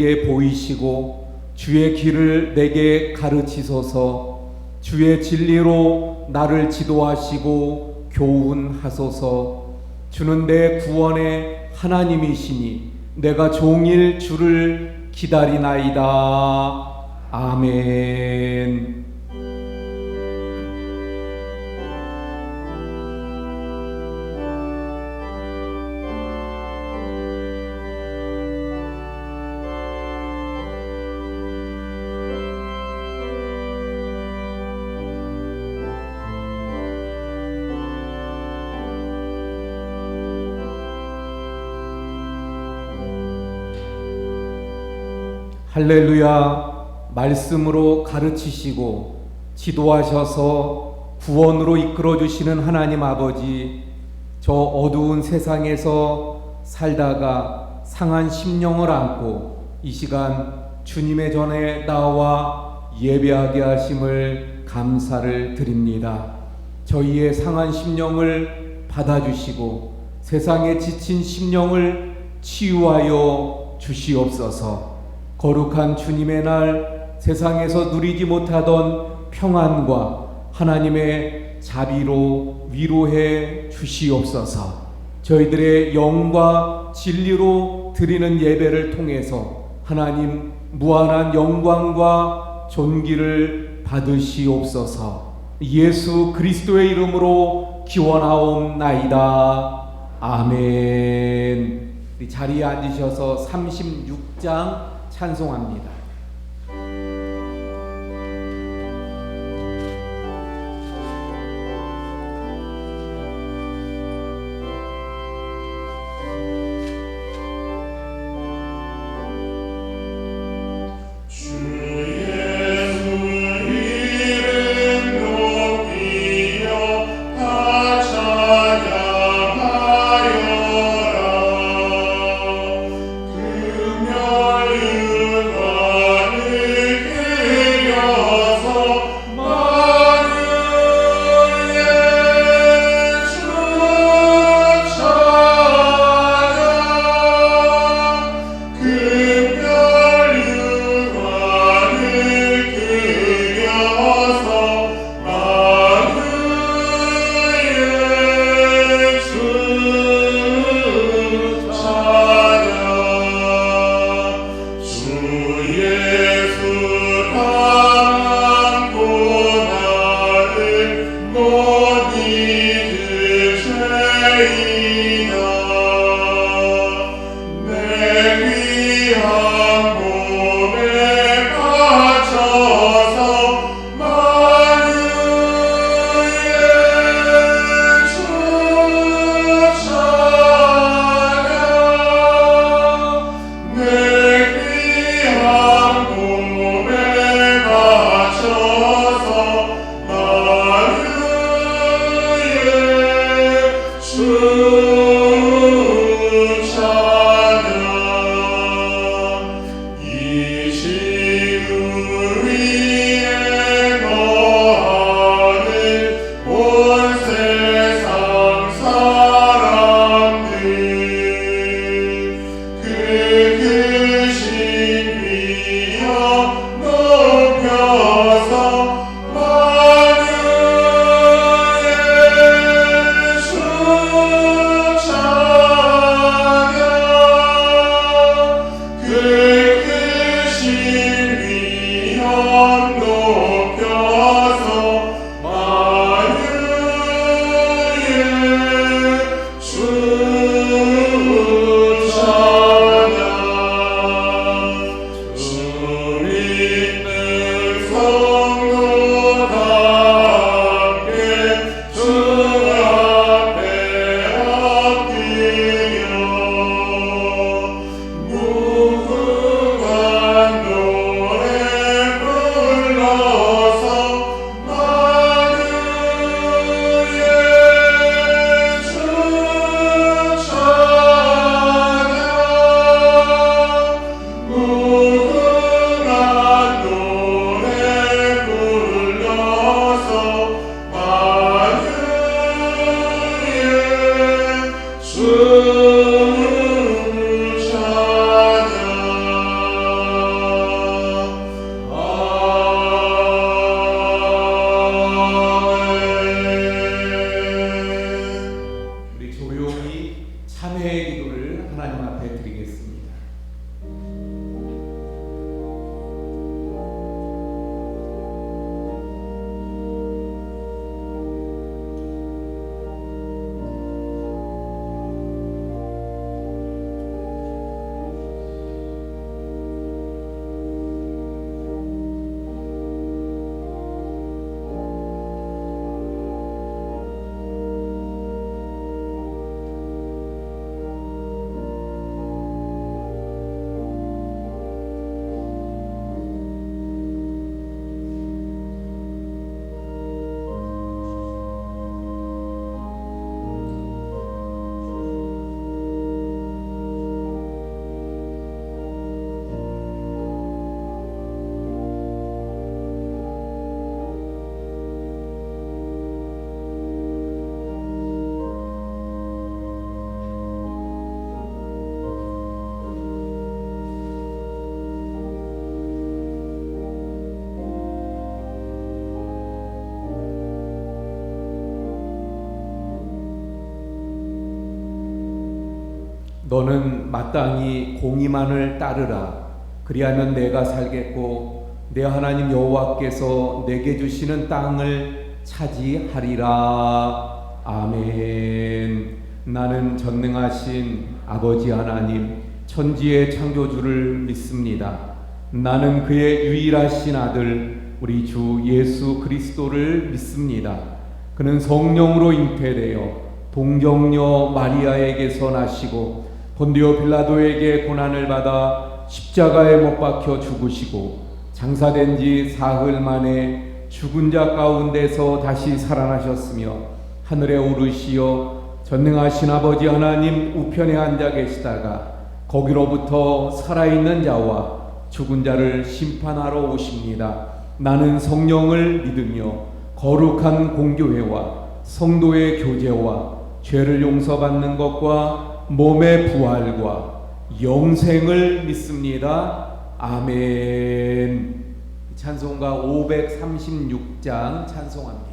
내게 보이시고 주의 길을 내게 가르치소서. 주의 진리로 나를 지도하시고 교훈하소서. 주는 내 구원의 하나님이시니 내가 종일 주를 기다리나이다. 아멘. 할렐루야. 말씀으로 가르치시고 지도하셔서 구원으로 이끌어 주시는 하나님 아버지, 저 어두운 세상에서 살다가 상한 심령을 안고 이 시간 주님의 전에 나와 예배하게 하심을 감사를 드립니다. 저희의 상한 심령을 받아주시고 세상에 지친 심령을 치유하여 주시옵소서. 거룩한 주님의 날 세상에서 누리지 못하던 평안과 하나님의 자비로 위로해 주시옵소서. 저희들의 영과 진리로 드리는 예배를 통해서 하나님 무한한 영광과 존귀를 받으시옵소서. 예수 그리스도의 이름으로 기원하옵나이다. 아멘. 우리 자리에 앉으셔서 36장 찬송합니다. 금요일 너는 마땅히 공의만을 따르라. 그리하면 내가 살겠고 내 하나님 여호와께서 내게 주시는 땅을 차지하리라. 아멘. 나는 전능하신 아버지 하나님 천지의 창조주를 믿습니다. 나는 그의 유일하신 아들 우리 주 예수 그리스도를 믿습니다. 그는 성령으로 잉태되어 동정녀 마리아에게서 나시고 본디오 빌라도에게 고난을 받아 십자가에 못 박혀 죽으시고 장사된 지 사흘 만에 죽은 자 가운데서 다시 살아나셨으며 하늘에 오르시어 전능하신 아버지 하나님 우편에 앉아 계시다가 거기로부터 살아있는 자와 죽은 자를 심판하러 오십니다. 나는 성령을 믿으며 거룩한 공교회와 성도의 교제와 죄를 용서받는 것과 몸의 부활과 영생을 믿습니다. 아멘. 찬송가 536장 찬송합니다.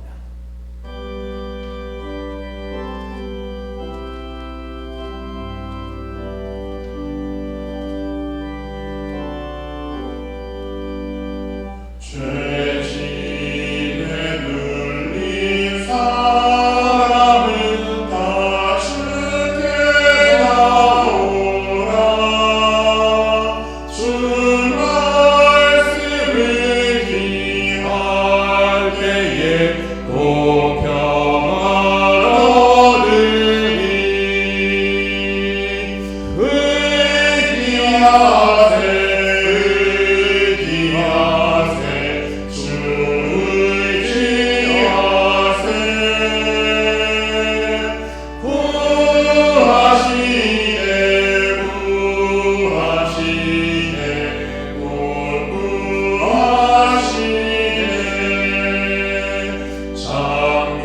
참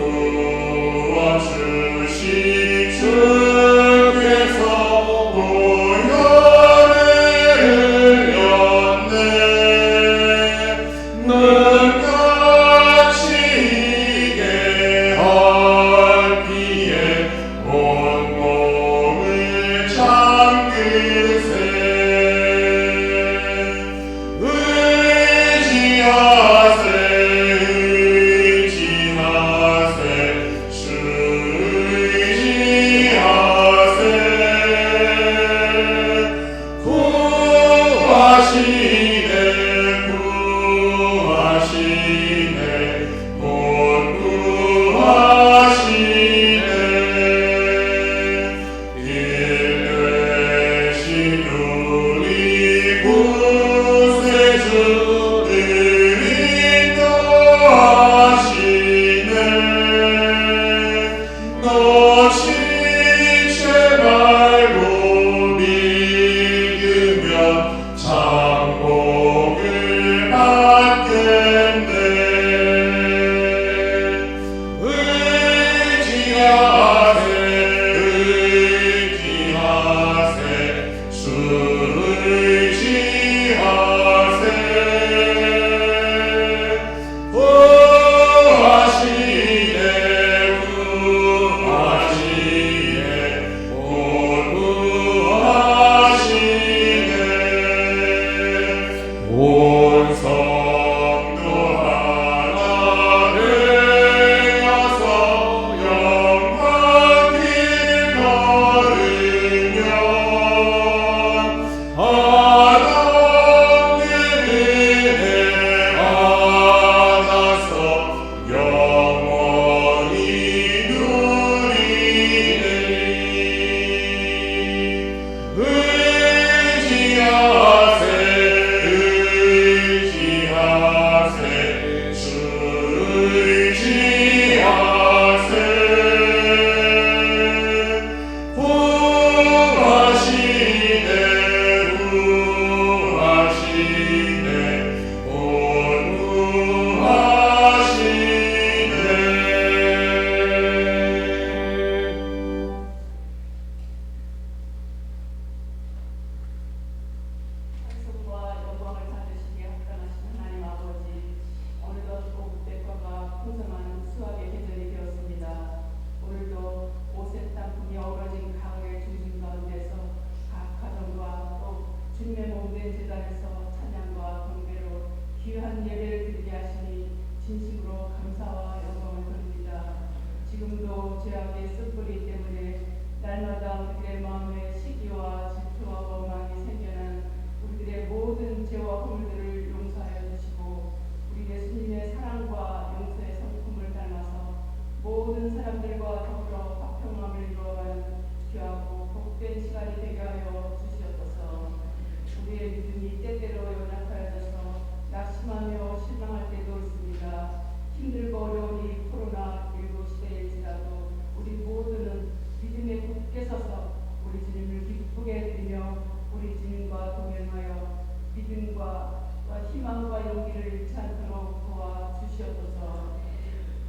안에서 찬양과 경배로 귀한 예배를 드리게 하시니 진심으로 감사와 영광을 돌립니다. 지금도 죄악의 습불이 때문에 날마다 우리들의 마음에 시기와 질투와 원망이 생겨난 우리들의 모든 죄와 허물들을 용서하여 주시고 우리 예수님의 사랑과 용서의 성품을 닮아서 모든 사람들과 더불어 화평함을 이루어가는 귀하고 복된 시간이 되게 하여 주시옵소서. 우리의 믿음이 때때로 연약하여져서 낙심하며 실망할 때도 있습니다. 힘들고 어려운 이 코로나19 시대일지라도 우리 모두는 믿음에 굳게 서서 우리 주님을 기쁘게 드리며 우리 주님과 동행하여 믿음과 희망과 용기를 잃지 않도록 도와주시옵소서.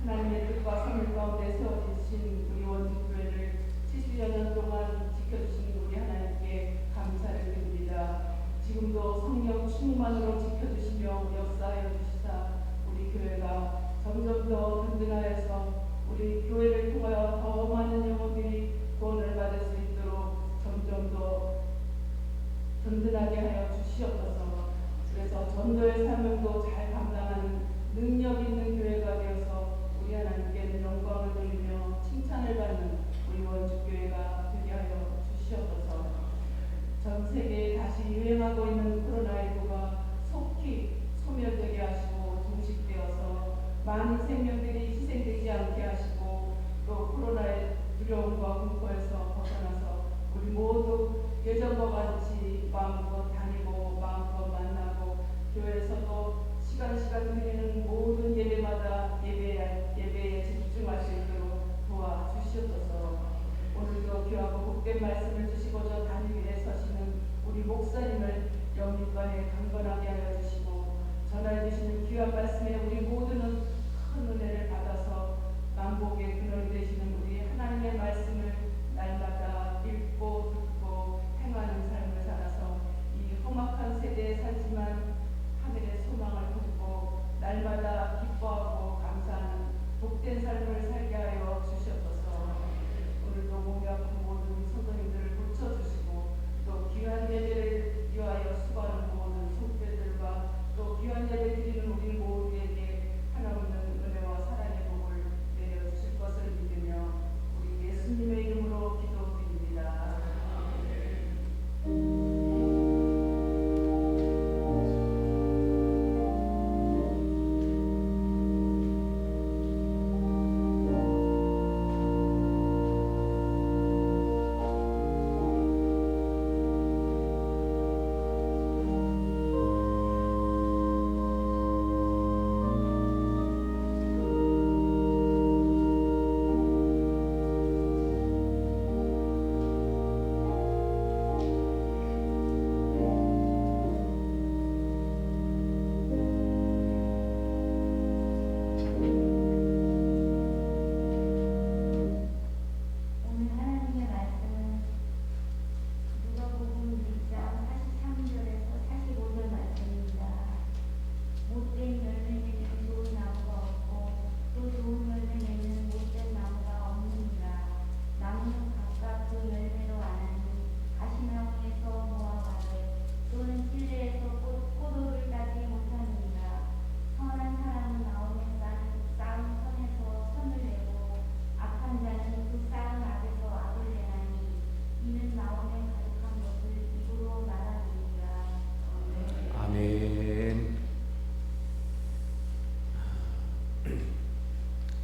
하나님의 뜻과 선물 가운데 세워주신 우리 원주교회를 70여 년 동안 지켜주신 우리 하나님께 감사를 드립니다. 지금도 성령 충만으로 지켜주시며 역사하여 주시사 우리 교회가 점점 더 든든하여서 우리 교회를 통하여 더 많은 영혼들이 구원을 받을 수 있도록 점점 더 든든하게 하여 주시옵소서. 그래서 전도의 사명도 잘 감당하는 능력 있는 교회가 되어서 우리 하나님께는 영광을 돌리며 칭찬을 받는 우리 원주교회가 되게 하여 주시옵소서. 전 세계에 다시 유행하고 있는 코로나19가 속히 소멸되게 하시고 종식되어서 많은 생명들이 희생되지 않게 하시고 또 코로나의 두려움과 공포에서 벗어나서 우리 모두 예전과 같이 마음껏 다니고 마음껏 만나고 교회에서도 시간 드리는 모든 예배마다 예배에 집중할 수 있도록 도와주시옵소서. 오늘도 귀하고 복된 말씀을 주시고자 단위 위에 서시는 우리 목사님을 영육간에 강건하게 하여 주시고 전하여 주시는 귀한 말씀에 우리 모두는 큰 은혜를 받아서 만복의 근원이 되시는 우리 하나님의 말씀을 날마다 읽고 듣고 행하는 삶을 살아서 이 험악한 세대에 살지만 하늘의 소망을 품고 날마다 기뻐하고 감사하는 복된 삶을 살게 하여 주시옵소서. 오늘도 몸이 아픈 모든 성도님들을 고쳐주시고 또 귀한 예배를 위하여 수고하는 모든 성도들과 또 귀한 예배 드리는 우리 모두에게 하나없는 은혜와 사랑의 복을 내려주실 것을 믿으며 우리 예수님의 이름으로 기도드립니다.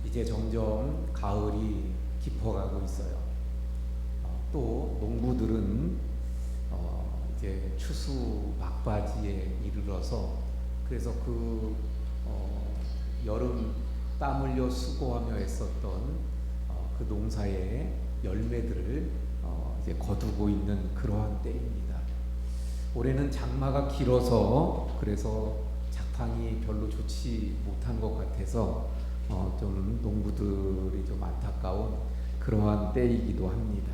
이제 점점 가을이 깊어가고 있어요. 또 농부들은 이제 추수 막바지에 이르러서 그래서 여름 땀 흘려 수고하며 했었던 그 농사의 열매들을 이제 거두고 있는 그러한 때입니다. 올해는 장마가 길어서 그래서 작황이 별로 좋지 못한 것 같아서 좀 농부들이 좀 안타까운 그러한 때이기도 합니다.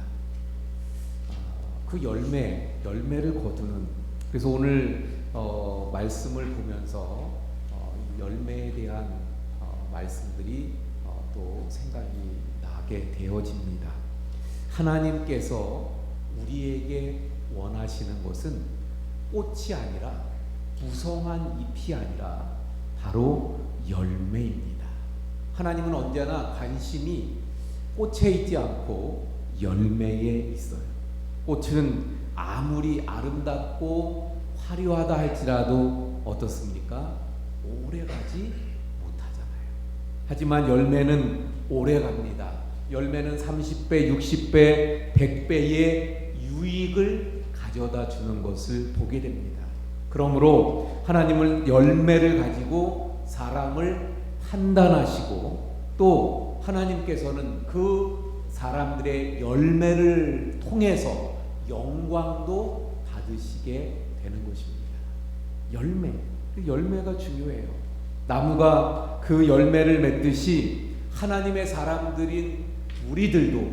그 열매를 거두는, 그래서 오늘 말씀을 보면서 열매에 대한 말씀들이 또 생각이 나게 되어집니다. 하나님께서 우리에게 원하시는 것은 꽃이 아니라 무성한 잎이 아니라 바로 열매입니다. 하나님은 언제나 관심이 꽃에 있지 않고 열매에 있어요. 꽃은 아무리 아름답고 화려하다 할지라도 어떻습니까? 오래가지 못하잖아요. 하지만 열매는 오래갑니다. 열매는 30배, 60배, 100배의 유익을 가져다 주는 것을 보게 됩니다. 그러므로 하나님은 열매를 가지고 사람을 판단하시고 또 하나님께서는 그 사람들의 열매를 통해서 영광도 받으시게 되는 것입니다. 열매, 그 열매가 중요해요. 나무가 그 열매를 맺듯이 하나님의 사람들인 우리들도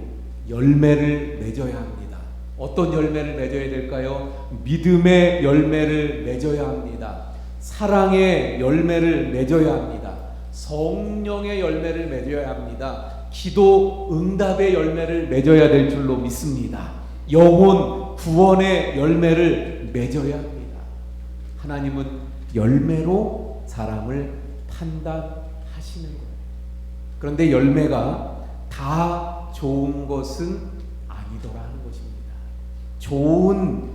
열매를 맺어야 합니다. 어떤 열매를 맺어야 될까요? 믿음의 열매를 맺어야 합니다. 사랑의 열매를 맺어야 합니다. 성령의 열매를 맺어야 합니다. 기도 응답의 열매를 맺어야 될 줄로 믿습니다. 영혼 구원의 열매를 맺어야 합니다. 하나님은 열매로 사람을 판단하시는 거예요. 그런데 열매가 다 좋은 것은 아니더라 하는 것입니다. 좋은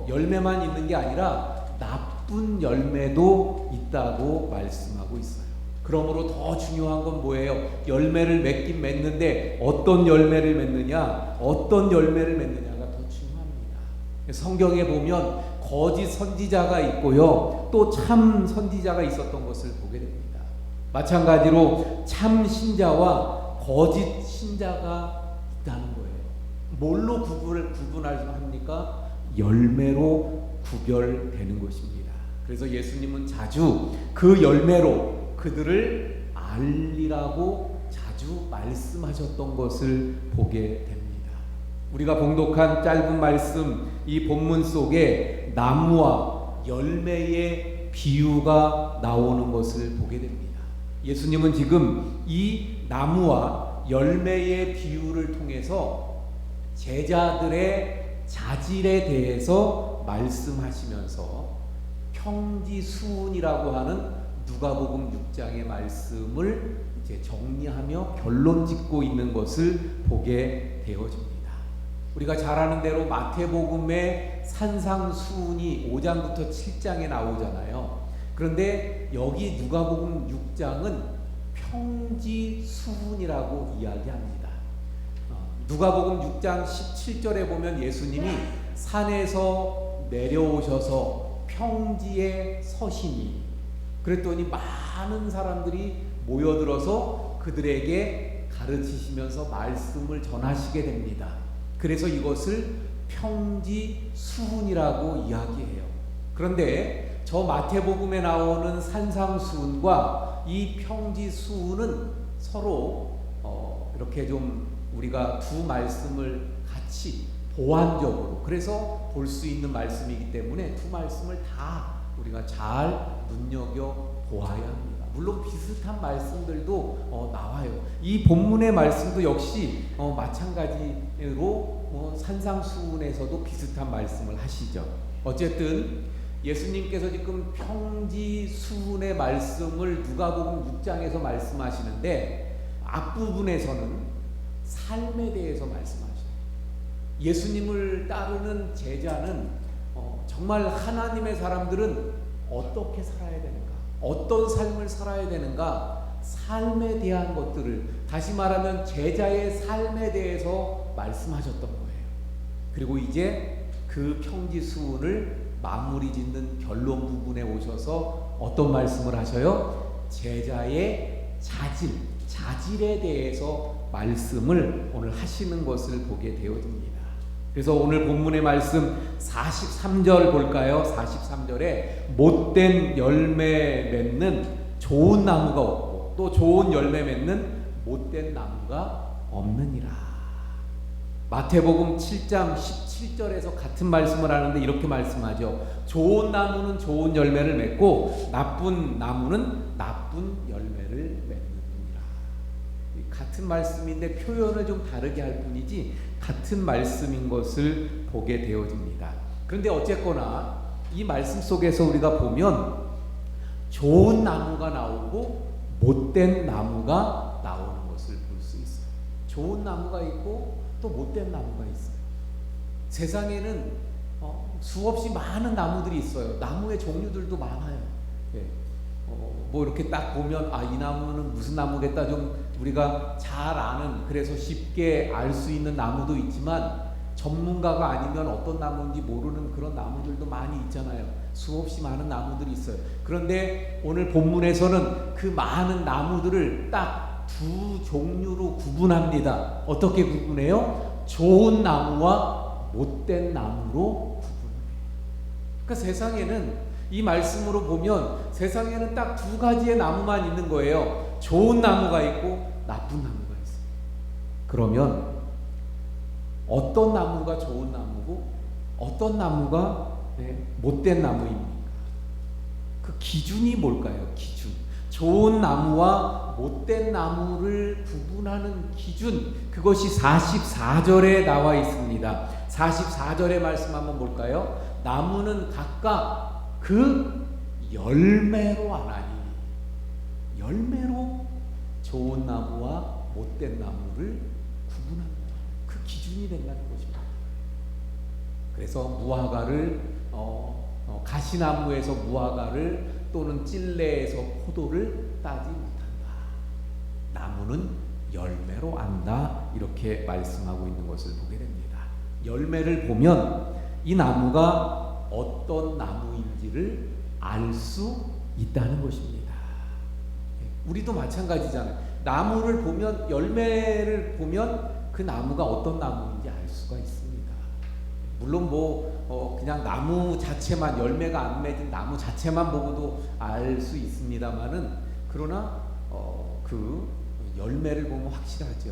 열매만 있는 게 아니라 나쁜 열매도 있다고 말씀하고 있어요. 그러므로 더 중요한 건 뭐예요? 열매를 맺긴 맺는데 어떤 열매를 맺느냐, 어떤 열매를 맺느냐가 더 중요합니다. 성경에 보면 거짓 선지자가 있고요, 또 참 선지자가 있었던 것을 보게 됩니다. 마찬가지로 참 신자와 거짓 신자가 있다는 거예요. 뭘로 구분합니까? 열매로 구별되는 것입니다. 그래서 예수님은 자주 그 열매로 그들을 알리라고 자주 말씀하셨던 것을 보게 됩니다. 우리가 봉독한 짧은 말씀, 이 본문 속에 나무와 열매의 비유가 나오는 것을 보게 됩니다. 예수님은 지금 이 나무와 열매의 비유를 통해서 제자들의 자질에 대해서 말씀하시면서 평지수운이라고 하는 누가복음 6장의 말씀을 이제 정리하며 결론 짓고 있는 것을 보게 되어집니다. 우리가 잘 아는 대로 마태복음의 산상수훈이 5장부터 7장에 나오잖아요. 그런데 여기 누가복음 6장은 평지수훈이라고 이야기합니다. 누가복음 6장 17절에 보면 예수님이 산에서 내려오셔서 평지에 서시니, 그랬더니 많은 사람들이 모여들어서 그들에게 가르치시면서 말씀을 전하시게 됩니다. 그래서 이것을 평지수훈이라고 이야기해요. 그런데 저 마태복음에 나오는 산상수훈과 이 평지수훈은 서로 이렇게 좀 우리가 두 말씀을 같이 보완적으로, 그래서 볼 수 있는 말씀이기 때문에 두 말씀을 다 우리가 잘 눈여겨 보아야 합니다. 물론 비슷한 말씀들도 나와요. 이 본문의 말씀도 역시 마찬가지로 산상수훈에서도 비슷한 말씀을 하시죠. 어쨌든 예수님께서 지금 평지수훈의 말씀을 누가복음 6장에서 말씀하시는데 앞부분에서는 삶에 대해서 말씀하셔요. 예수님을 따르는 제자는 정말 하나님의 사람들은 어떻게 살아야 되는가, 어떤 삶을 살아야 되는가, 삶에 대한 것들을, 다시 말하면 제자의 삶에 대해서 말씀하셨던 거예요. 그리고 이제 그 평지수훈을 마무리 짓는 결론 부분에 오셔서 어떤 말씀을 하셔요? 제자의 자질에 대해서 말씀을 오늘 하시는 것을 보게 되어집니다. 그래서 오늘 본문의 말씀 43절 볼까요? 43절에 못된 열매 맺는 좋은 나무가 없고 또 좋은 열매 맺는 못된 나무가 없느니라. 마태복음 7장 17절에서 같은 말씀을 하는데 이렇게 말씀하죠. 좋은 나무는 좋은 열매를 맺고 나쁜 나무는 나쁜 열매를 맺느니라. 같은 말씀인데 표현을 좀 다르게 할 뿐이지 같은 말씀인 것을 보게 되어집니다. 그런데 어쨌거나 이 말씀 속에서 우리가 보면 좋은 나무가 나오고 못된 나무가 나오는 것을 볼 수 있어요. 좋은 나무가 있고 또 못된 나무가 있어요. 세상에는 수없이 많은 나무들이 있어요. 나무의 종류들도 많아요. 예. 뭐 이렇게 딱 보면 이 나무는 무슨 나무겠다 좀 우리가 잘 아는, 그래서 쉽게 알 수 있는 나무도 있지만 전문가가 아니면 어떤 나무인지 모르는 그런 나무들도 많이 있잖아요. 수없이 많은 나무들이 있어요. 그런데 오늘 본문에서는 그 많은 나무들을 딱 두 종류로 구분합니다. 어떻게 구분해요? 좋은 나무와 못된 나무로 구분해요. 그러니까 세상에는, 이 말씀으로 보면 세상에는 딱 두 가지의 나무만 있는 거예요. 좋은 나무가 있고 나쁜 나무가 있어요. 그러면 어떤 나무가 좋은 나무고 어떤 나무가 못된 나무입니까? 그 기준이 뭘까요? 기준. 좋은 나무와 못된 나무를 구분하는 기준, 그것이 44절에 나와 있습니다. 44절의 말씀 한번 볼까요? 나무는 각각 그 열매로 아나니, 열매로 좋은 나무와 못된 나무를 구분합니다. 그 기준이 된다는 것입니다. 그래서 무화과를 가시나무에서 무화과를 또는 찔레에서 포도를 따지 못한다. 나무는 열매로 안다. 이렇게 말씀하고 있는 것을 보게 됩니다. 열매를 보면 이 나무가 어떤 나무인지를 알 수 있다는 것입니다. 우리도 마찬가지잖아요. 나무를 보면, 열매를 보면 그 나무가 어떤 나무인지 알 수가 있습니다. 물론 그냥 나무 자체만, 열매가 안 맺은 나무 자체만 보고도 알 수 있습니다만은, 그러나 그 열매를 보면 확실하죠.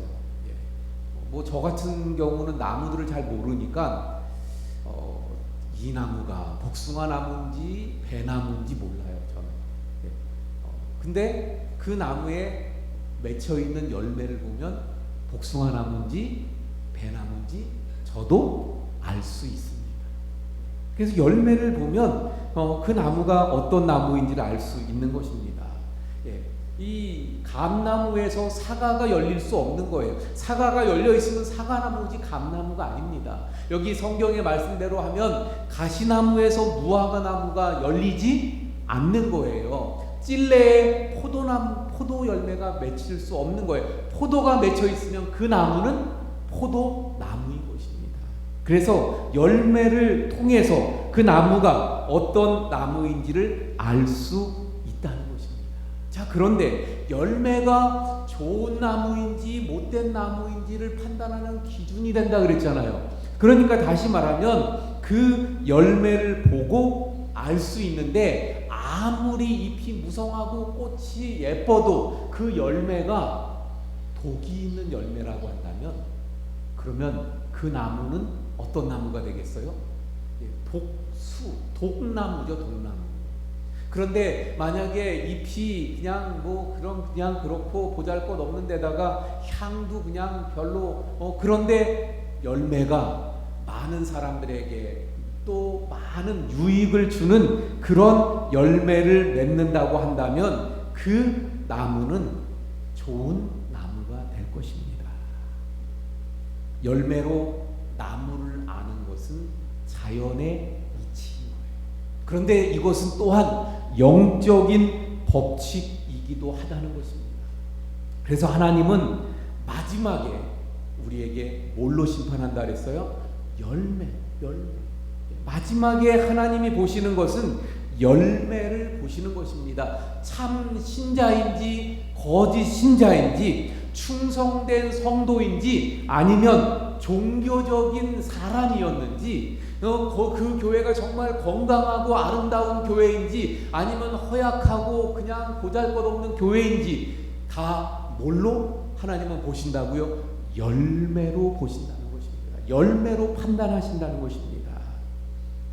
저 같은 경우는 나무들을 잘 모르니까 이 나무가 복숭아 나무인지 배나무인지 몰라요, 저는. 근데 그 나무에 맺혀 있는 열매를 보면 복숭아 나무인지 배나무인지 저도 알 수 있습니다. 그래서 열매를 보면 그 나무가 어떤 나무인지를 알 수 있는 것입니다. 이 감나무에서 사과가 열릴 수 없는 거예요. 사과가 열려 있으면 사과나무지 감나무가 아닙니다. 여기 성경의 말씀대로 하면 가시나무에서 무화과나무가 열리지 않는 거예요. 찔레에 포도 열매가 맺힐 수 없는 거예요. 포도가 맺혀 있으면 그 나무는 포도나무인 것입니다. 그래서 열매를 통해서 그 나무가 어떤 나무인지를 알 수 있다는 것입니다. 자, 그런데 열매가 좋은 나무인지 못된 나무인지를 판단하는 기준이 된다 그랬잖아요. 그러니까 다시 말하면 그 열매를 보고 알 수 있는데, 아무리 잎이 무성하고 꽃이 예뻐도 그 열매가 독이 있는 열매라고 한다면, 그러면 그 나무는 어떤 나무가 되겠어요? 독나무죠, 독나무. 그런데 만약에 잎이 그냥 그렇고 보잘것없는 데다가 향도 그냥 별로, 그런데 열매가 많은 사람들에게 또 많은 유익을 주는 그런 열매를 맺는다고 한다면 그 나무는 좋은 나무가 될 것입니다. 열매로 나무를 아는 것은 자연의 이치인 거예요. 그런데 이것은 또한 영적인 법칙이기도 하다는 것입니다. 그래서 하나님은 마지막에 우리에게 뭘로 심판한다 그랬어요? 열매. 마지막에 하나님이 보시는 것은 열매를 보시는 것입니다. 참 신자인지 거짓 신자인지, 충성된 성도인지, 아니면 종교적인 사람이었는지, 그 교회가 정말 건강하고 아름다운 교회인지, 아니면 허약하고 그냥 보잘것없는 교회인지, 다 뭘로 하나님은 보신다고요? 열매로 보신다는 것입니다. 열매로 판단하신다는 것입니다.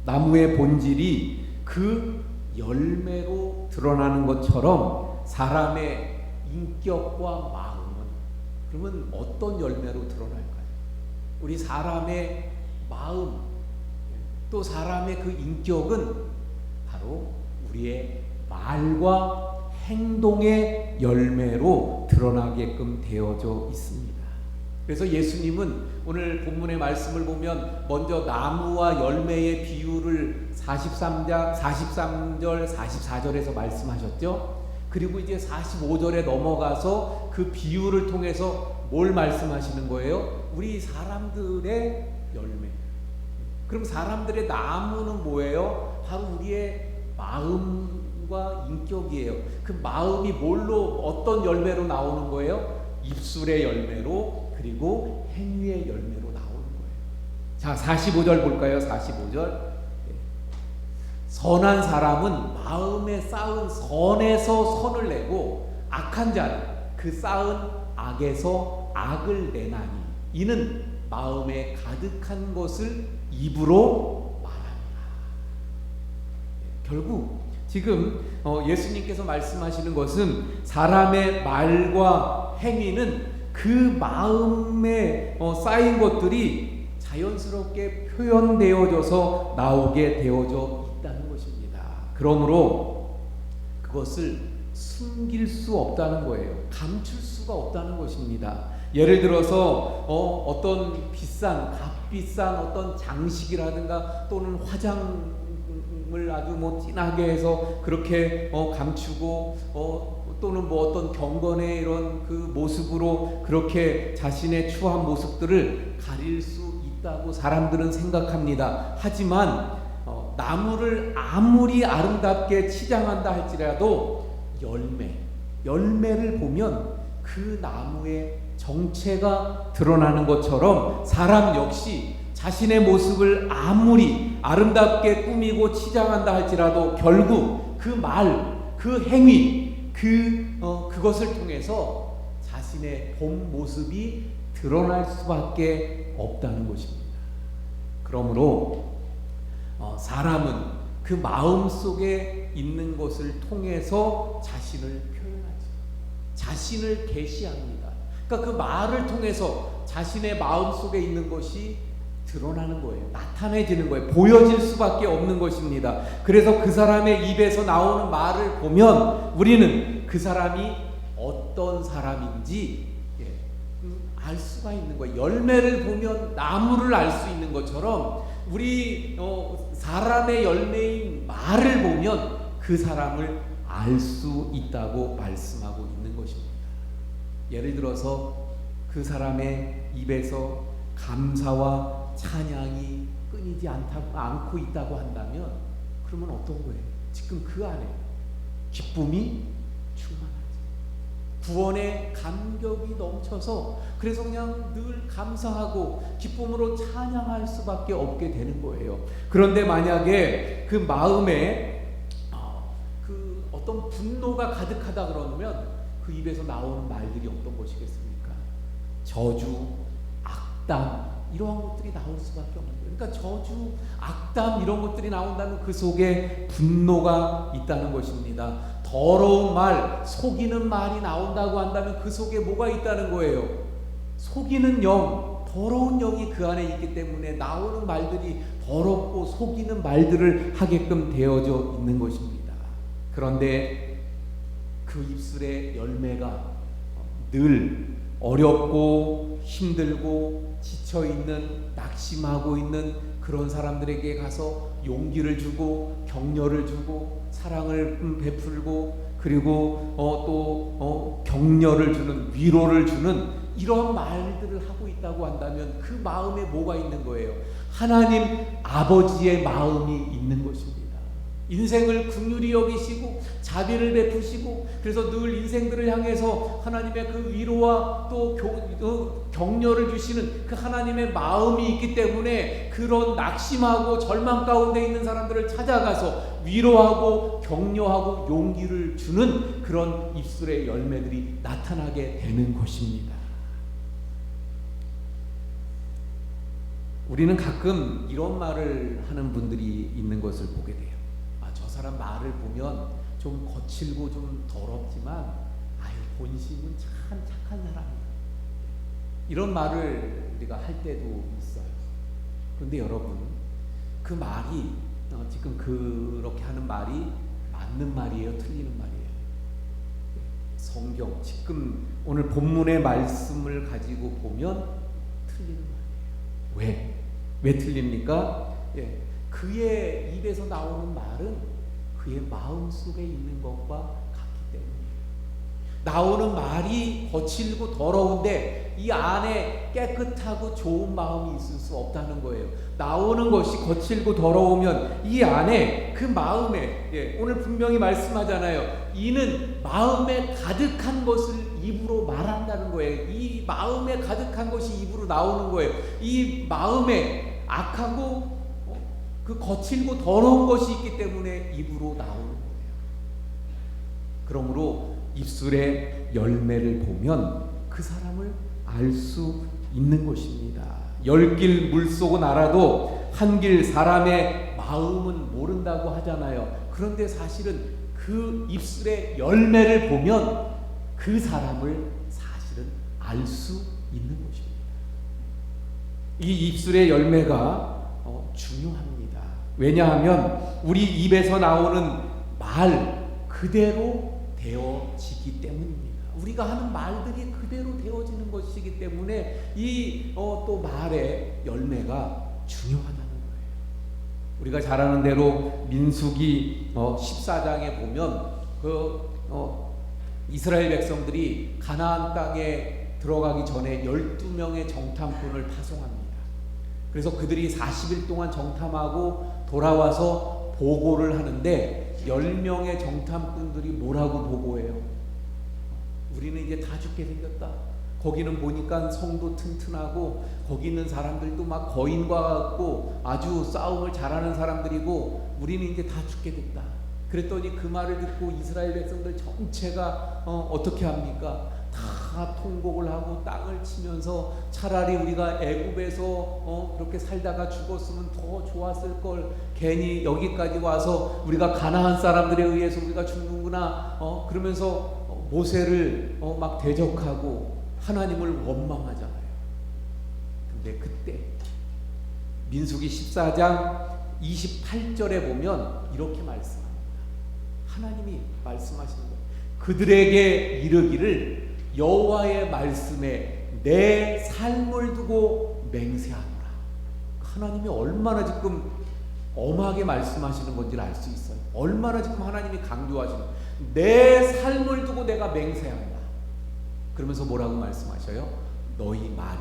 나무의 본질이 그 열매로 드러나는 것처럼 사람의 인격과 마음은 그러면 어떤 열매로 드러날까요? 우리 사람의 마음, 또 사람의 그 인격은 바로 우리의 말과 행동의 열매로 드러나게끔 되어져 있습니다. 그래서 예수님은 오늘 본문의 말씀을 보면 먼저 나무와 열매의 비유를 43절, 44절에서 말씀하셨죠. 그리고 이제 45절에 넘어가서 그 비유를 통해서 뭘 말씀하시는 거예요? 우리 사람들의 열매. 그럼 사람들의 나무는 뭐예요? 바로 우리의 마음과 인격이에요. 그 마음이 뭘로, 어떤 열매로 나오는 거예요? 입술의 열매로, 그리고 행위의 열매로 나오는 거예요. 자, 45절 볼까요? 45절. 선한 사람은 마음에 쌓은 선에서 선을 내고, 악한 자는 그 쌓은 악에서 악을 내나니 이는 마음에 가득한 것을 입으로 말합니다. 결국 지금 예수님께서 말씀하시는 것은 사람의 말과 행위는 그 마음에 쌓인 것들이 자연스럽게 표현되어져서 나오게 되어져 있다는 것입니다. 그러므로 그것을 숨길 수 없다는 거예요. 감출 수가 없다는 것입니다. 예를 들어서 어떤 값비싼 어떤 장식이라든가 또는 화장을 아주 진하게 해서 그렇게 감추고 또는 어떤 경건의 이런 그 모습으로 그렇게 자신의 추한 모습들을 가릴 수 있다고 사람들은 생각합니다. 하지만 나무를 아무리 아름답게 치장한다 할지라도 열매를 보면 그 나무의 정체가 드러나는 것처럼 사람 역시 자신의 모습을 아무리 아름답게 꾸미고 치장한다 할지라도 결국 그 말, 그 행위, 그것을 통해서 자신의 본 모습이 드러날 수밖에 없다는 것입니다. 그러므로 사람은 그 마음 속에 있는 것을 통해서 자신을 표현하죠. 자신을 계시합니다. 그러니까 그 말을 통해서 자신의 마음 속에 있는 것이 드러나는 거예요. 나타내지는 거예요. 보여질 수밖에 없는 것입니다. 그래서 그 사람의 입에서 나오는 말을 보면 우리는 그 사람이 어떤 사람인지 알 수가 있는 거예요. 열매를 보면 나무를 알 수 있는 것처럼 우리 사람의 열매인 말을 보면 그 사람을 알 수 있다고 말씀하고 있는 것입니다. 예를 들어서 그 사람의 입에서 감사와 찬양이 끊이지 않고 있다고 한다면 그러면 어떤 거예요? 지금 그 안에 기쁨이 충만하죠. 구원의 감격이 넘쳐서 그래서 그냥 늘 감사하고 기쁨으로 찬양할 수밖에 없게 되는 거예요. 그런데 만약에 그 마음에 그 어떤 분노가 가득하다 그러면 그 입에서 나오는 말들이 어떤 것이겠습니까? 저주, 악담 이러한 것들이 나올 수밖에 없는 거예요. 그러니까 저주, 악담 이런 것들이 나온다면 그 속에 분노가 있다는 것입니다. 더러운 말, 속이는 말이 나온다고 한다면 그 속에 뭐가 있다는 거예요? 속이는 영, 더러운 영이 그 안에 있기 때문에 나오는 말들이 더럽고 속이는 말들을 하게끔 되어져 있는 것입니다. 그런데 그 입술의 열매가 늘 어렵고 힘들고 지쳐있는, 낙심하고 있는 그런 사람들에게 가서 용기를 주고 격려를 주고 사랑을 베풀고 그리고 또 격려를 주는, 위로를 주는 이런 말들을 하고 있다고 한다면 그 마음에 뭐가 있는 거예요? 하나님 아버지의 마음이 있는 것입니다. 인생을 긍휼히 여기시고 자비를 베푸시고 그래서 늘 인생들을 향해서 하나님의 그 위로와 또 격려를 주시는 그 하나님의 마음이 있기 때문에 그런 낙심하고 절망 가운데 있는 사람들을 찾아가서 위로하고 격려하고 용기를 주는 그런 입술의 열매들이 나타나게 되는 것입니다. 우리는 가끔 이런 말을 하는 분들이 있는 것을 보게 돼요. 저 사람 말을 보면 좀 거칠고 좀 더럽지만 본심은 참 착한 사람이야. 이런 말을 우리가 할 때도 있어요. 그런데 여러분, 그 말이 지금 그렇게 하는 말이 맞는 말이에요, 틀리는 말이에요? 성경 지금 오늘 본문의 말씀을 가지고 보면 틀리는 말이에요. 왜 틀립니까? 그의 입에서 나오는 말은 그의 마음 속에 있는 것과 같기 때문이에요. 나오는 말이 거칠고 더러운데 이 안에 깨끗하고 좋은 마음이 있을 수 없다는 거예요. 나오는 것이 거칠고 더러우면 이 안에 그 마음에, 오늘 분명히 말씀하잖아요. 이는 마음에 가득한 것을 입으로 말한다는 거예요. 이 마음에 가득한 것이 입으로 나오는 거예요. 이 마음에 악하고 그 거칠고 더러운 것이 있기 때문에 입으로 나오는 거예요. 그러므로 입술의 열매를 보면 그 사람을 알 수 있는 것입니다. 10길 물속은 알아도 한 길 사람의 마음은 모른다고 하잖아요. 그런데 사실은 그 입술의 열매를 보면 그 사람을 사실은 알 수 있는 것입니다. 이 입술의 열매가 중요합니다. 왜냐하면 우리 입에서 나오는 말 그대로 되어지기 때문입니다. 우리가 하는 말들이 그대로 되어지는 것이기 때문에 이 또 말의 열매가 중요하다는 거예요. 우리가 잘 아는 대로 민수기 14장에 보면 이스라엘 백성들이 가나안 땅에 들어가기 전에 12명의 정탐꾼을 파송합니다. 그래서 그들이 40일 동안 정탐하고 돌아와서 보고를 하는데 10명의 정탐꾼들이 뭐라고 보고해요? 우리는 이제 다 죽게 생겼다. 거기는 보니까 성도 튼튼하고 거기 있는 사람들도 막 거인과 같고 아주 싸움을 잘하는 사람들이고 우리는 이제 다 죽게 됐다. 그랬더니 그 말을 듣고 이스라엘 백성들 전체가 어떻게 합니까? 다 통곡을 하고 땅을 치면서 차라리 우리가 애굽에서 그렇게 살다가 죽었으면 더 좋았을 걸, 괜히 여기까지 와서 우리가 가나안 사람들에 의해서 우리가 죽는구나 그러면서 모세를 막 대적하고 하나님을 원망하잖아요. 근데 그때 민수기 14장 28절에 보면 이렇게 말씀합니다. 하나님이 말씀하시는 거예요. 그들에게 이르기를 여호와의 말씀에 내 삶을 두고 맹세하노라. 하나님이 얼마나 지금 엄하게 말씀하시는 건지를 알 수 있어요. 얼마나 지금 하나님이 강조하시는 거예요. 내 삶을 두고 내가 맹세한다. 그러면서 뭐라고 말씀하셔요? 너희 말이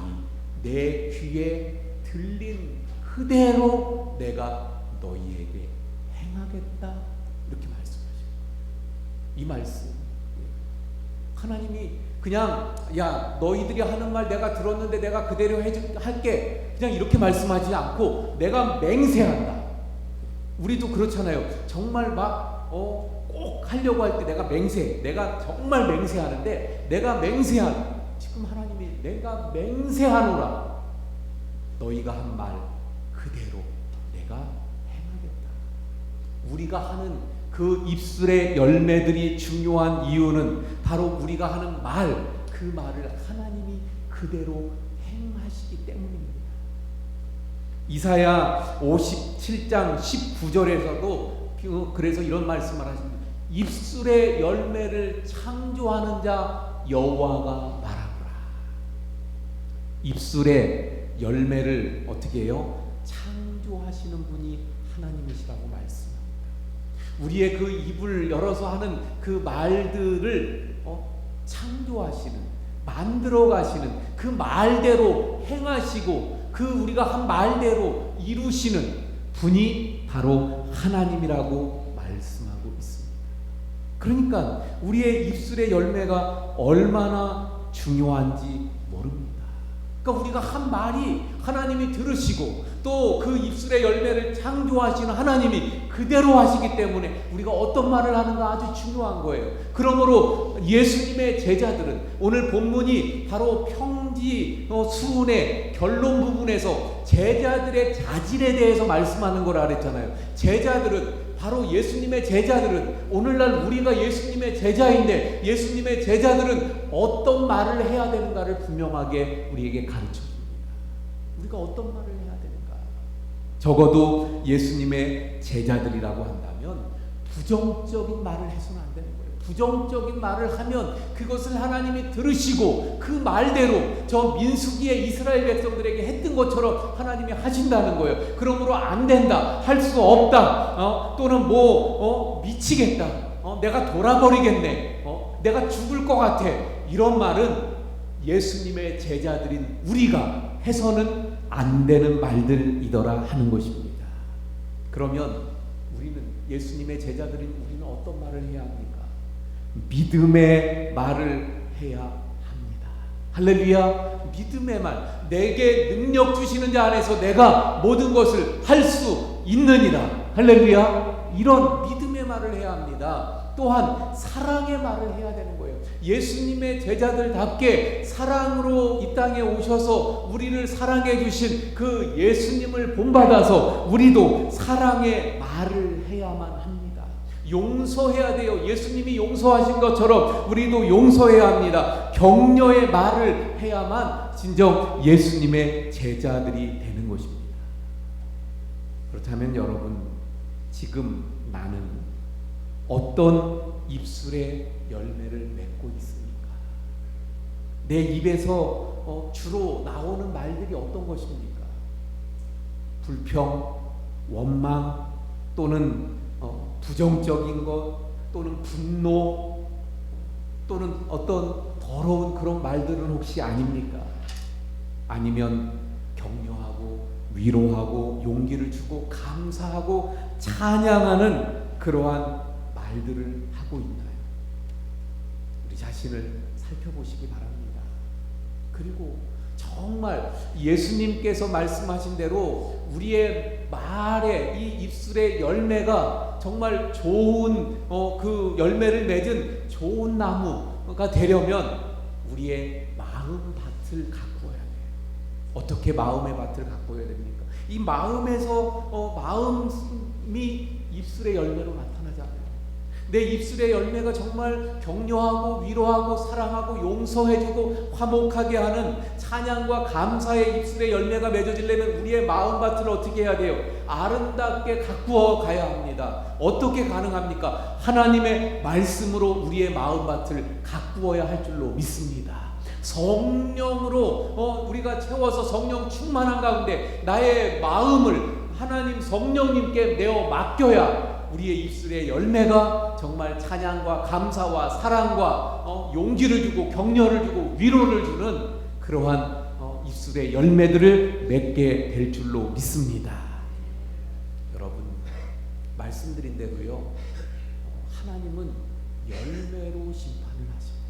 내 귀에 들린 그대로 내가 너희에게 행하겠다. 이렇게 말씀하셔요. 이 말씀 하나님이 그냥 야 너희들이 하는 말 내가 들었는데 내가 그대로 할게 그냥 이렇게 말씀하지 않고 내가 맹세한다. 우리도 그렇잖아요. 정말 막 꼭 하려고 할 때 내가 정말 맹세하는데 내가 지금 하나님이 내가 맹세하노라. 너희가 한 말 그대로 내가 행하겠다. 우리가 하는 그 입술의 열매들이 중요한 이유는 바로 우리가 하는 말, 그 말을 하나님이 그대로 행하시기 때문입니다. 이사야 57장 19절에서도 그래서 이런 말씀을 하십니다. 입술의 열매를 창조하는 자 여호와가 말하노라. 입술의 열매를 어떻게 해요? 창조하시는 분이 하나님이시라고 말씀합니다. 우리의 그 입을 열어서 하는 그 말들을 창조하시는, 만들어 가시는, 그 말대로 행하시고 그 우리가 한 말대로 이루시는 분이 바로 하나님이라고 말씀하고 있습니다. 그러니까 우리의 입술의 열매가 얼마나 중요한지 모릅니다. 그러니까 우리가 한 말이 하나님이 들으시고 또 그 입술의 열매를 창조하시는 하나님이 그대로 하시기 때문에 우리가 어떤 말을 하는가 아주 중요한 거예요. 그러므로 예수님의 제자들은 오늘 본문이 바로 평지 수훈의 결론 부분에서 제자들의 자질에 대해서 말씀하는 거라 그랬잖아요. 제자들은 바로 예수님의 제자들은 오늘날 우리가 예수님의 제자인데 예수님의 제자들은 어떤 말을 해야 되는가를 분명하게 우리에게 가르쳐 줍니다. 우리가 어떤 말을 해야 되는가? 적어도 예수님의 제자들이라고 한다면 부정적인 말을 해서는 안 되는 거예요. 부정적인 말을 하면 그것을 하나님이 들으시고 그 말대로 저 민수기의 이스라엘 백성들에게 했던 것처럼 하나님이 하신다는 거예요. 그러므로 안 된다, 할 수 없다, 또는 미치겠다, 내가 돌아버리겠네, 내가 죽을 것 같아, 이런 말은 예수님의 제자들인 우리가 해서는 안 되는 말들이더라 하는 것입니다. 그러면 우리는, 예수님의 제자들인 우리는 어떤 말을 해야 합니까? 믿음의 말을 해야 합니다. 할렐루야. 믿음의 말, 내게 능력 주시는 자 안에서 내가 모든 것을 할 수 있느니라. 할렐루야. 이런 믿음의 말을 해야 합니다. 또한 사랑의 말을 해야 되는 거예요. 예수님의 제자들답게 사랑으로 이 땅에 오셔서 우리를 사랑해 주신 그 예수님을 본받아서 우리도 사랑의 말을 해야만 합니다. 용서해야 돼요. 예수님이 용서하신 것처럼 우리도 용서해야 합니다. 격려의 말을 해야만 진정 예수님의 제자들이 되는 것입니다. 그렇다면 여러분, 지금 나는 어떤 입술의 열매를 맺고 있습니까? 내 입에서 주로 나오는 말들이 어떤 것입니까? 불평, 원망, 또는 부정적인 것, 또는 분노, 또는 어떤 더러운 그런 말들은 혹시 아닙니까? 아니면 격려하고 위로하고 용기를 주고 감사하고 찬양하는 그러한 말들을 하고 있나요? 우리 자신을 살펴보시기 바랍니다. 그리고 정말 예수님께서 말씀하신 대로 우리의 말에, 이 입술의 열매가 정말 좋은 그 열매를 맺은 좋은 나무가 되려면 우리의 마음 밭을 가꾸어야 돼요. 어떻게 마음의 밭을 가꾸어야 됩니까? 이 마음에서 마음이 입술의 열매로 나타나잖아요. 내 입술의 열매가 정말 격려하고 위로하고 사랑하고 용서해주고 화목하게 하는 찬양과 감사의 입술의 열매가 맺어지려면 우리의 마음밭을 어떻게 해야 돼요? 아름답게 가꾸어 가야 합니다. 어떻게 가능합니까? 하나님의 말씀으로 우리의 마음밭을 가꾸어야 할 줄로 믿습니다. 성령으로 우리가 채워서 성령 충만한 가운데 나의 마음을 하나님 성령님께 내어 맡겨야 우리의 입술의 열매가 정말 찬양과 감사와 사랑과 용기를 주고 격려를 주고 위로를 주는 그러한 입술의 열매들을 맺게 될 줄로 믿습니다. 여러분, 말씀드린 대로요, 하나님은 열매로 심판을 하십니다.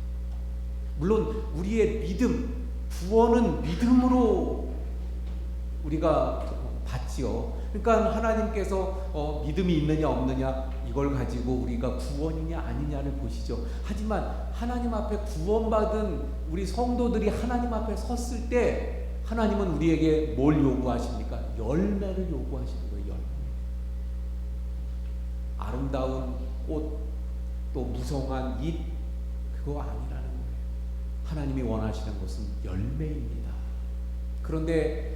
물론 우리의 믿음, 구원은 믿음으로 우리가 받지요. 그러니까 하나님께서 믿음이 있느냐 없느냐 이걸 가지고 우리가 구원이냐 아니냐를 보시죠. 하지만 하나님 앞에 구원받은 우리 성도들이 하나님 앞에 섰을 때 하나님은 우리에게 뭘 요구하십니까? 열매를 요구하시는 거예요. 열매. 아름다운 꽃, 또 무성한 잎, 그거 아니라는 거예요. 하나님이 원하시는 것은 열매입니다. 그런데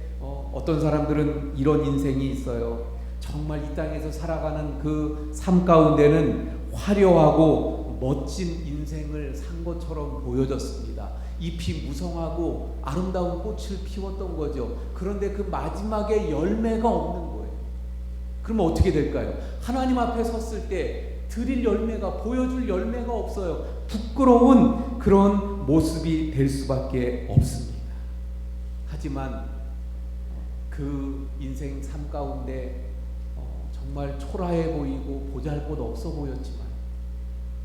어떤 사람들은 이런 인생이 있어요. 정말 이 땅에서 살아가는 그 삶 가운데는 화려하고 멋진 인생을 산 것처럼 보여졌습니다. 잎이 무성하고 아름다운 꽃을 피웠던 거죠. 그런데 그 마지막에 열매가 없는 거예요. 그러면 어떻게 될까요? 하나님 앞에 섰을 때 드릴 열매가, 보여줄 열매가 없어요. 부끄러운 그런 모습이 될 수밖에 없습니다. 하지만 그 인생 삶 가운데 정말 초라해 보이고 보잘것 없어 보였지만,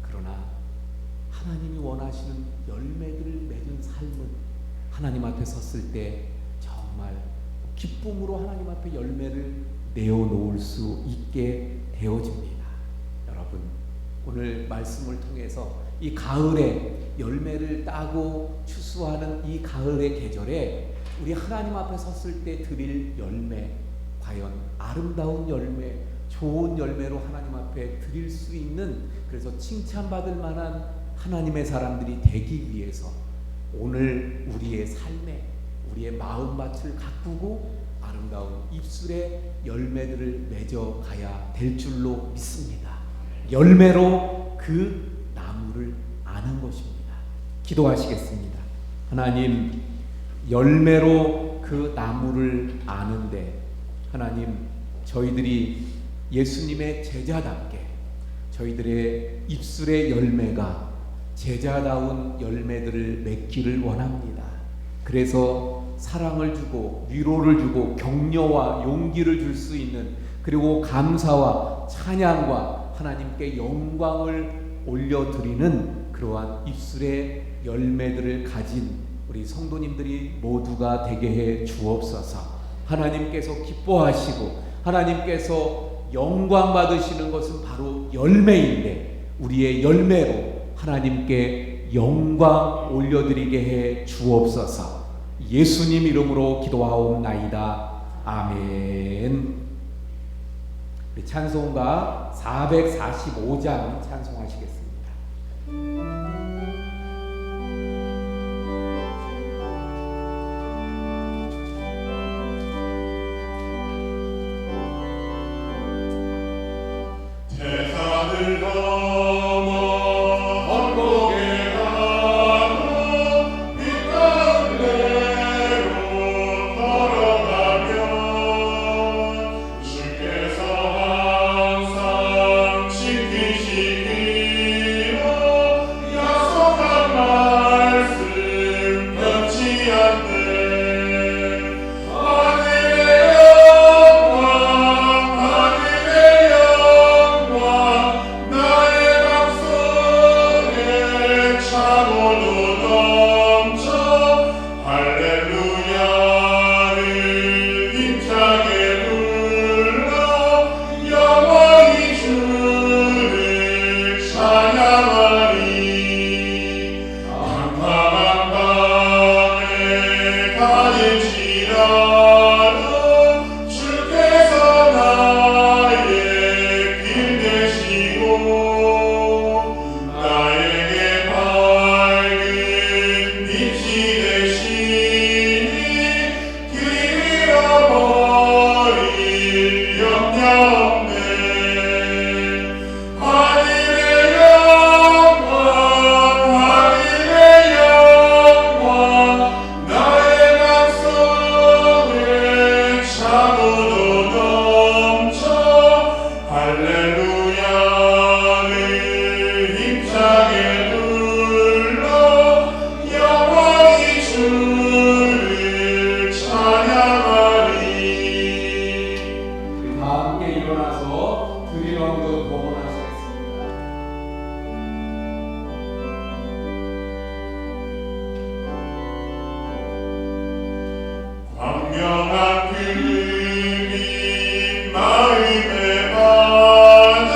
그러나 하나님이 원하시는 열매들을 맺은 삶은 하나님 앞에 섰을 때 정말 기쁨으로 하나님 앞에 열매를 내어놓을 수 있게 되어집니다. 여러분, 오늘 말씀을 통해서 이 가을에 열매를 따고 추수하는 이 가을의 계절에 우리 하나님 앞에 섰을 때 드릴 열매, 과연 아름다운 열매, 좋은 열매로 하나님 앞에 드릴 수 있는, 그래서 칭찬받을 만한 하나님의 사람들이 되기 위해서 오늘 우리의 삶에, 우리의 마음밭을 가꾸고 아름다운 입술의 열매들을 맺어 가야 될 줄로 믿습니다. 열매로 그 나무를 아는 것입니다. 기도하시겠습니다. 하나님, 열매로 그 나무를 아는데 하나님, 저희들이 예수님의 제자답게 저희들의 입술의 열매가 제자다운 열매들을 맺기를 원합니다. 그래서 사랑을 주고 위로를 주고 격려와 용기를 줄 수 있는, 그리고 감사와 찬양과 하나님께 영광을 올려드리는 그러한 입술의 열매들을 가진 우리 성도님들이 모두가 되게 해 주옵소서. 하나님께서 기뻐하시고 하나님께서 영광 받으시는 것은 바로 열매인데, 우리의 열매로 하나님께 영광 올려드리게 해 주옵소서. 예수님 이름으로 기도하옵나이다. 아멘. 우리 찬송가 445장 찬송하시겠습니다. 대산을 넘어 언덕에 가로 빛가운데로 걸어가면 주께서 항상 지키시기로 약속한 말씀 변치 않네. 광명한 그림 마음에 받아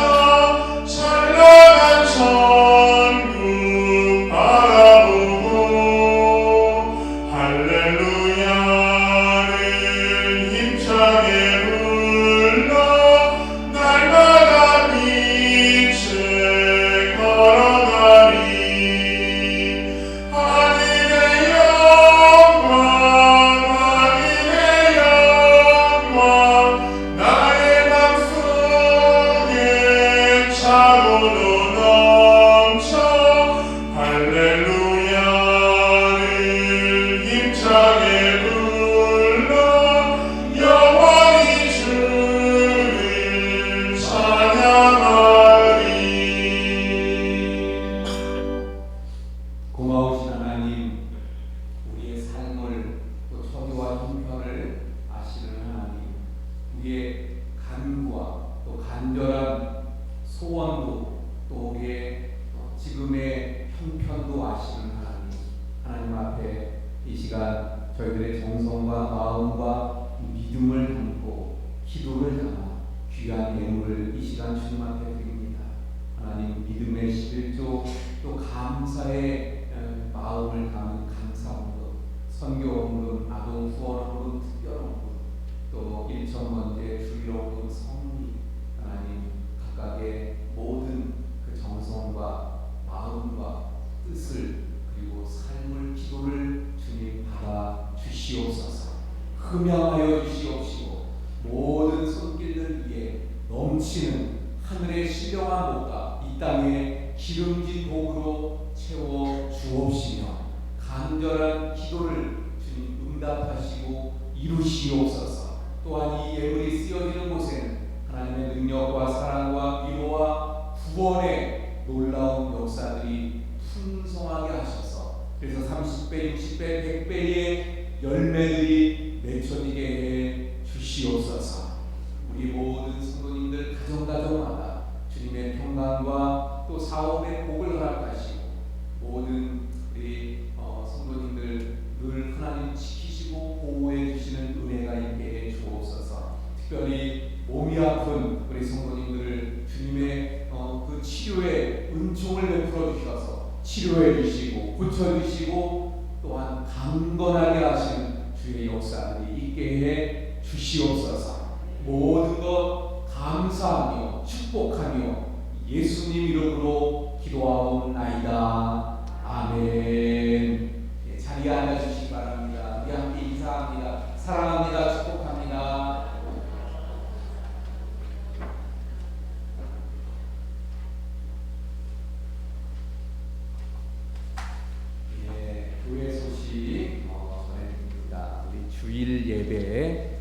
찬란한 천국 바라보고 할렐루야를 힘차게 불러 날마다 빛을 걸어가리. 고마우신 하나님, 우리의 삶을 또 처지와 형편을 아시는 하나님, 우리의 간구와 또 간절한 소원도 또 우리의 지금의 형편도 아시는 하나님, 하나님 앞에 이 시간 저희들의 정성과 마음과 믿음을 담고 기도를 담아 귀한 예물을 이 시간 주님 앞에 드립니다. 하나님, 믿음의 11조 또 감사의 마음을 담은 감사원금, 선교원금, 아동 후원원금, 특별원금, 또 일천번제, 주일원금, 성리, 하나님 각각의 모든 그 정성과 마음과 뜻을 그리고 삶을 기도를 주님 받아 주시옵소서. 주시옵소서. 흠양하여 주시옵시고 모든 손길들 위에 넘치는 하늘의 신령한 목과 이 땅의 기름진 복으로 채워 주옵시며 간절한 기도를 주님 응답하시고 이루시옵소서. 또한 이 예물이 쓰여지는 곳에는 하나님의 능력과 사랑과 위로와 구원의 놀라운 역사들이 풍성하게 하셔서 그래서 30배, 60배, 100배의 열매들이 맺혀지게 해 주시옵소서. 우리 모든 성도님들 가정가정마다 주님의 평강과 또 사업의 복을 허락하시고 모든 우리 성도님들 늘 하나님 지키시고 보호해 주시는 은혜가 있게 해 주옵소서. 특별히 몸이 아픈 우리 성도님들을 주님의 그 치료의 은총을 베풀어 주셔서 치료해 주시고 고쳐 주시고 또한 강건하게 하시는 주의 역사들이 있게 해 주시옵소서. 모든 것 감사하며 축복하며 예수님 이름으로 기도하옵나이다. 아멘. 자리에 앉아주시기 바랍니다. 우리 함께 인사합니다. 사랑합니다. 축복합니다. 교회 소식 전해드립니다. 우리 주일 예배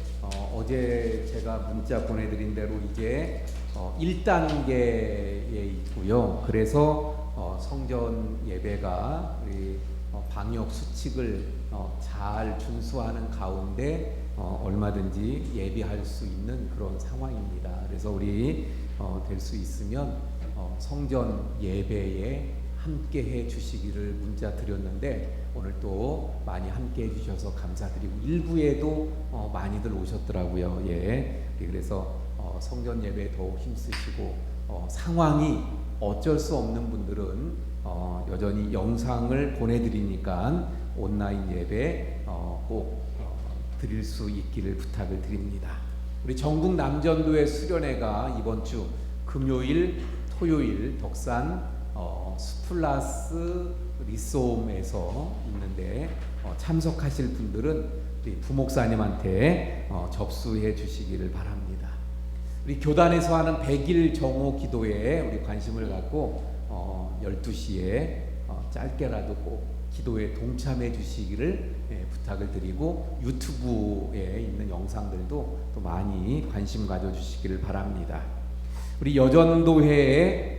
어제 제가 문자 보내드린 대로 이제 1단계에 있고요. 그래서 성전 예배가 우리 방역 수칙을 잘 준수하는 가운데 얼마든지 예배할 수 있는 그런 상황입니다. 그래서 우리 될 수 있으면 성전 예배에 함께 해 주시기를 문자 드렸는데 오늘 또 많이 함께 해 주셔서 감사드리고 일부에도 많이들 오셨더라고요. 예. 그래서 성전 예배에 더욱 힘쓰시고 상황이 어쩔 수 없는 분들은 여전히 영상을 보내드리니까 온라인 예배 꼭 드릴 수 있기를 부탁을 드립니다. 우리 전국 남전도회 수련회가 이번 주 금요일, 토요일 덕산 스플라스 리솜에서 있는데 참석하실 분들은 우리 부목사님한테 접수해 주시기를 바랍니다. 우리 교단에서 하는 100일 정오 기도에 우리 관심을 갖고 12시에 짧게라도 꼭 기도에 동참해 주시기를 부탁을 드리고 유튜브에 있는 영상들도 또 많이 관심 가져 주시기를 바랍니다. 우리 여전도회에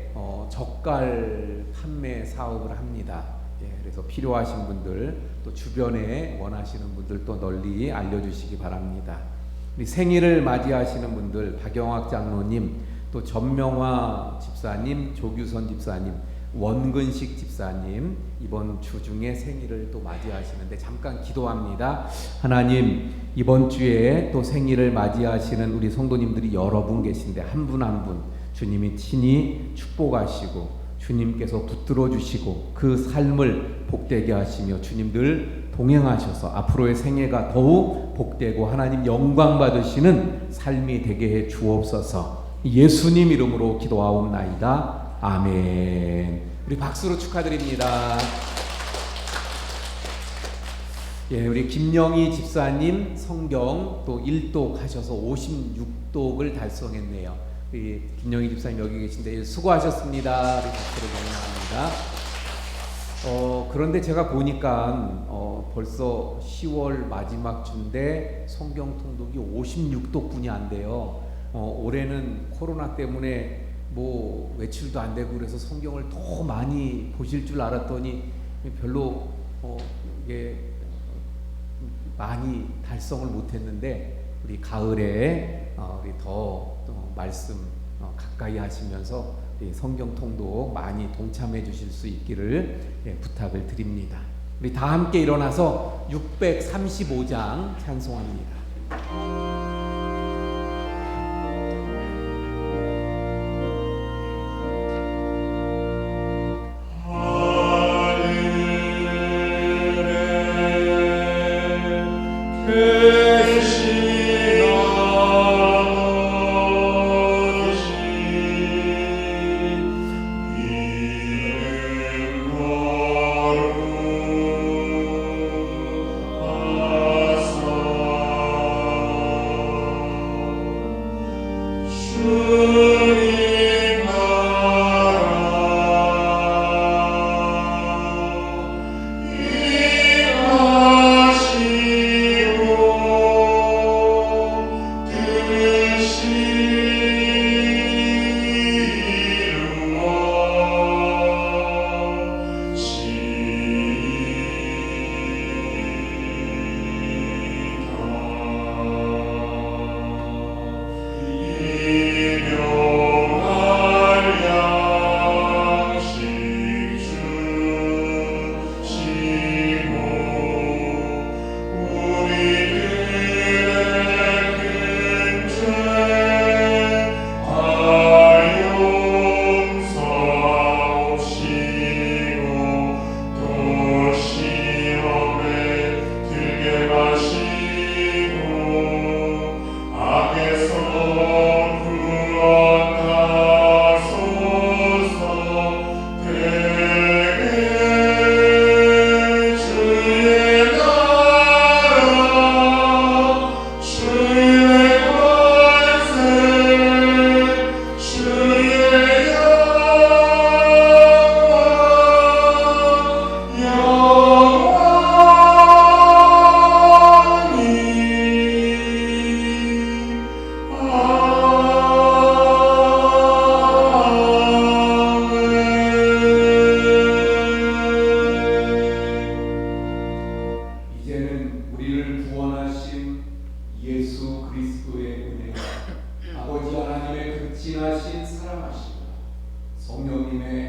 젓갈 판매 사업을 합니다. 그래서 필요하신 분들 또 주변에 원하시는 분들 또 널리 알려주시기 바랍니다. 우리 생일을 맞이하시는 분들 박영학 장로님 또 전명화 집사님 조규선 집사님 원근식 집사님 이번 주 중에 생일을 또 맞이하시는데 잠깐 기도합니다. 하나님 이번 주에 또 생일을 맞이하시는 우리 성도님들이 여러 분 계신데 한 분 한 분 주님이 친히 축복하시고 주님께서 붙들어 주시고 그 삶을 복되게 하시며 주님들 동행하셔서 앞으로의 생애가 더욱 복되고 하나님 영광 받으시는 삶이 되게 해 주옵소서. 예수님 이름으로 기도하옵나이다. 아멘. 우리 박수로 축하드립니다. 예, 우리 김영희 집사님 성경 또 1독 하셔서 56독을 달성했네요. 우리 김영희 집사님 여기 계신데 수고하셨습니다. 우리 박수로 경례합니다. 그런데 제가 보니까 벌써 10월 마지막 주인데 성경 통독이 56독뿐이 안 돼요. 올해는 코로나 때문에 뭐 외출도 안 되고 그래서 성경을 더 많이 보실 줄 알았더니 별로 이게 많이 달성을 못했는데 우리 가을에 우리 더 말씀 가까이 하시면서 성경 통독 많이 동참해 주실 수 있기를 부탁을 드립니다. 우리 다 함께 일어나서 635장 찬송합니다. 아 예수 그리스도의 은혜가 아버지 하나님의 극진하신 사랑하심과 성령님의